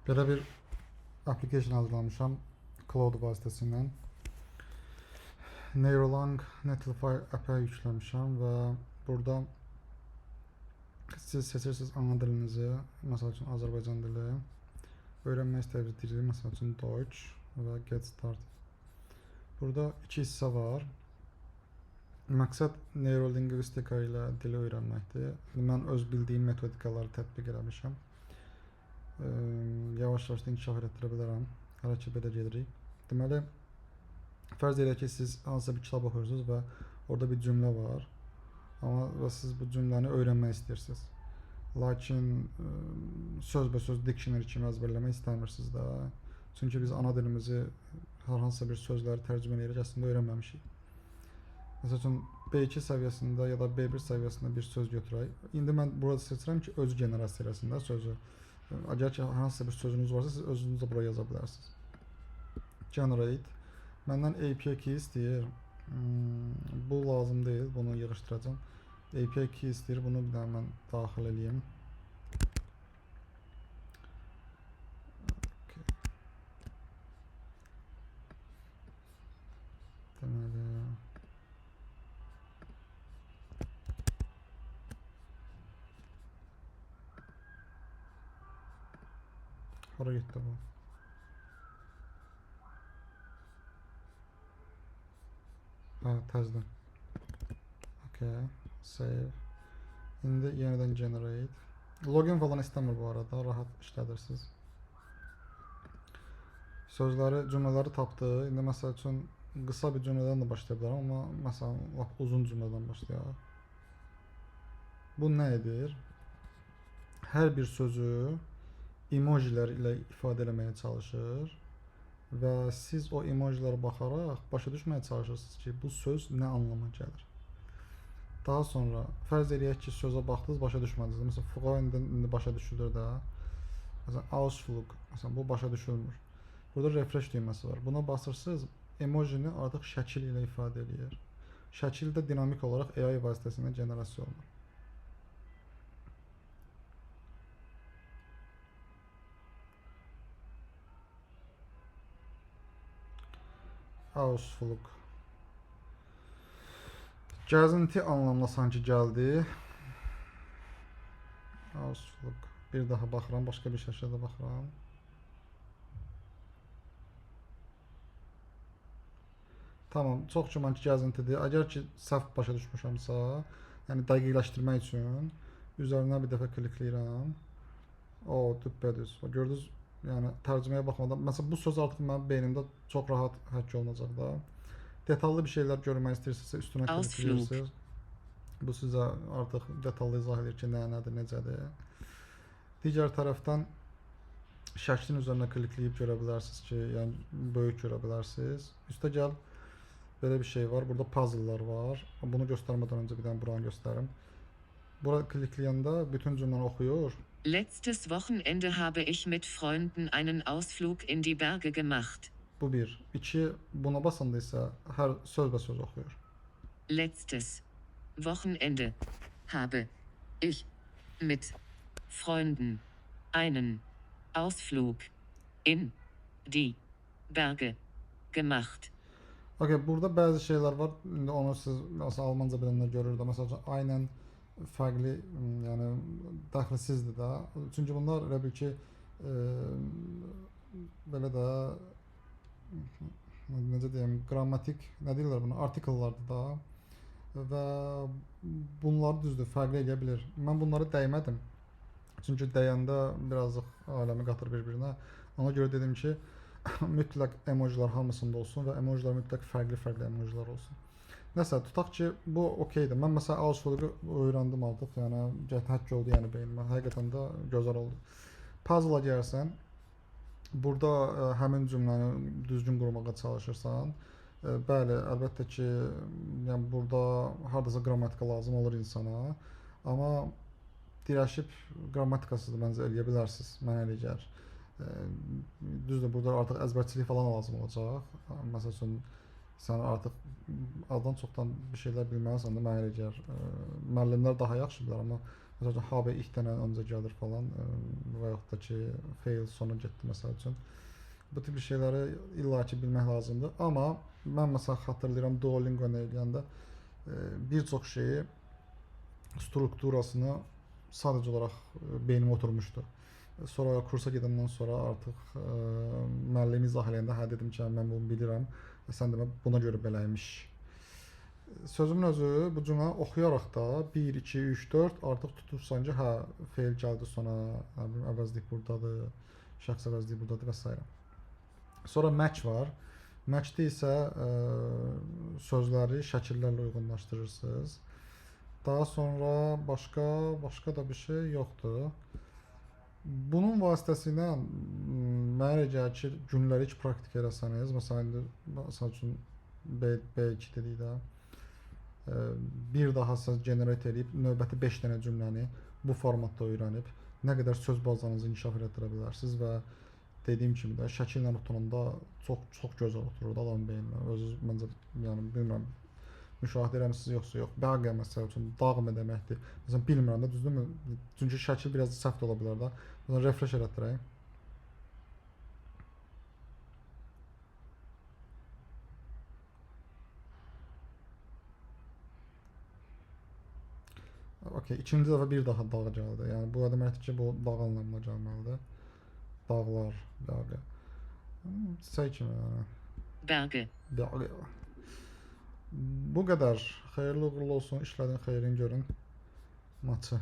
Belə bir application hazırlamışam Cloud vasitəsilə. Neurolang Netlify app'ə yükləmişəm və burada siz seçirsiniz ana dilinizi, məsəl üçün Azərbaycan dili. Öyrənmək istədiyiniz dili, məsəl üçün Deutsch və Get Started. Burada iki hissə var. Məqsəd neurolingvistika ilə dili öyrənməkdir. Mən öz bildiyim metodikaları tətbiq eləmişəm. Yavaş-yavaş inkişaf etdirə bilərəm. Hələ ki belə gedirik. Deməli, fərz edək ki, siz hansısa bir kitab oxuyursunuz və orada bir cümlə var. Amma siz bu cümləni öyrənmək istəyirsiniz. Lakin söz-bə-söz dictionary kimi əzbərləmək istəmirsiniz də. Çünki biz ana dilimizi hər hansısa bir sözləri tərcümə edirik, əslində öyrənməmişik. Məsəl üçün B2 səviyyəsində ya da B1 səviyyəsində bir söz götürək. İndi mən burada seçirəm ki, öz generasiyasında sözü. Əgər ki, hansısa bir sözünüz varsa, siz özünüz də buraya yaza bilərsiniz. Generate. Məndən API key istəyir. Bu lazım deyil, bunu yığışdıracağım. API key istəyir, bunu bir daha mən daxil edeyim. Deməli, hara getdi bu? Təzədən. Okay, save. İndi yenidən generate. Login falan istəmir bu arada, rahat işlədirsiniz. Sözləri, cümlələri tapdı. İndi məsəl üçün qısa bir cümlədən də başlaya bilərəm, amma məsələn lap uzun cümlədən başlayaq. Bu nə edir? Hər bir sözü emojilər ilə ifadə etməyə çalışır və siz o emojilərə baxaraq başa düşməyə çalışırsınız ki, bu söz nə anlama gəlir. Daha sonra fərz edək ki, sözə baxdınız, başa düşmədiniz. Məsələn, Freund indi başa düşülür də. Məsələn, Ausflug, məsələn, bu başa düşülmür. Burada refresh düyməsi var. Buna basırsınız, emojini artıq şəkil ilə ifadə edir. Şəkil də dinamik olaraq AI vasitəsilə generasiya olunur. Ausflug. Gəzinti anlamına sanki gəldi. Ausflug. Bir daha baxıram, başqa bir şəkildə baxıram. Tamam, çox güman ki, gəzintidir. Əgər ki, səhv başa düşmüşəmsə, yəni dəqiqləşdirmək üçün üzərinə bir dəfə klikləyirəm. O, düppədüz. Gördünüz, yəni tərcüməyə baxmadan, məsələn, bu söz artıq mənim beynimdə çox rahat həkk olunacaq da. Detallı bir şeylər görmək istəyirsinizsə üstünə klikləyirsiniz. Bu sizə artıq detallı izah edir ki, nədir, necədir. Digər tərəfdən şəklin üzərinə klikləyib görə bilərsiniz ki, yəni böyük görə bilərsiniz. Üstəgəl belə bir şey var. Burada puzzle'lar var. Bunu göstərmədən öncə bir dənə buranı göstərim. Bura klikləyəndə bütün cümləni oxuyur. Letztes Wochenende habe ich mit Freunden einen Ausflug in die Berge gemacht. Bu bir. İki, buna basanda isə hər söz-bə-söz oxuyur. Letztes Wochenende habe ich mit Freunden einen Ausflug in die Berge gemacht. Okay, burada bəzi şeylər var. İndi onu siz məsələn Almanca bilənlər görür də. Məsələn, aynən fərqli, yəni dəxilsizdir də. Çünki bunlar elə bil ki, belə də necə deyim, qrammatik, nə deyirlər buna, artikellardır da və bunlar düzdür, fərqli edə bilir. Mən bunları dəymədim. Çünki dəyəndə birazcıq aləmi qatır bir-birinə. Ona görə dedim ki, mütləq emojilər hamısında olsun və emojilər mütləq fərqli emojilər olsun. Nəsə, tutaq ki, bu okeydir. Mən məsələn Ausflug'u öyrəndim artıq, yəni həkk oldu yəni beynimə. Həqiqətən də gözəl oldu. Puzzle-a gəlsən, burada həmin cümləni düzgün qurmağa çalışırsan. Bəli, əlbəttə ki, yəni burada hardasa qrammatika lazım olur insana. Amma dirəşib qrammatikasız da məncə eləyə bilərsiniz, mənə elə gəlir. Düzdür, burada artıq əzbərçilik falan lazım olacaq. Məsəl üçün, sən artıq azdan çoxdan bir şeylər bilməlisən də mənə elə gəlir. Müəllimlər daha yaxşı bilər, amma Məsələn, HB ilkdən öncə gəlir falan və yaxud da ki, fail sona getdi məsəl üçün. Bu tip şeyləri illaki bilmək lazımdır. Amma mən məsələn xatırlayıram Duolingo-nu eləyəndə bir çox şeyi strukturasını sadəcə olaraq beynimə oturmuşdu. Sonra kursa gedəndən sonra artıq müəllim izah eləyəndə hə dedim ki, mən bunu bilirəm. Sən demə buna görə beləymiş. Sözümün özü bu cümlə oxuyaraq da 1 2 3 4 artıq tutursan ki, hə feil gəldi sona, əvəzlik burdadır, şəxs əvəzliyi burdadır və s. Sonra match var. Matchdə isə sözləri şəkillərlə uyğunlaşdırırsınız. Daha sonra başqa da bir şey yoxdur. Bunun vasitəsilə mənə gəlir ki, günləri heç praktik eləsəniz, məsələn üçün B2 dedik də, bir daha siz generate edib növbəti 5 dənə cümləni bu formatda öyrənib nə qədər söz bazanızı inkişaf etdirə bilərsiniz və dediyim kimi də şəkillə oturanda çox gözəl oturur da adamın beyninə. Özünüz məncə yəni bilmirəm müşahidə eləmisiniz yoxsa yox. Bəqə məsəl üçün dağmı deməkdir. Məsələn bilmirəm də düzdürmü? Çünki şəkil biraz səhv də ola bilər də. Məsələn refresh elətdirək. Okay, ikinci dəfə bir daha dağ gəldi. Yəni bu deməkdir ki, bu dağ anlamına gəlməlidir. Dağlar, bəqə. Çiçək kimi yəni. Berge. Bəqə. Bu qədər. Xeyirli uğurlu olsun. İşlərin xeyrini görün. Maçı.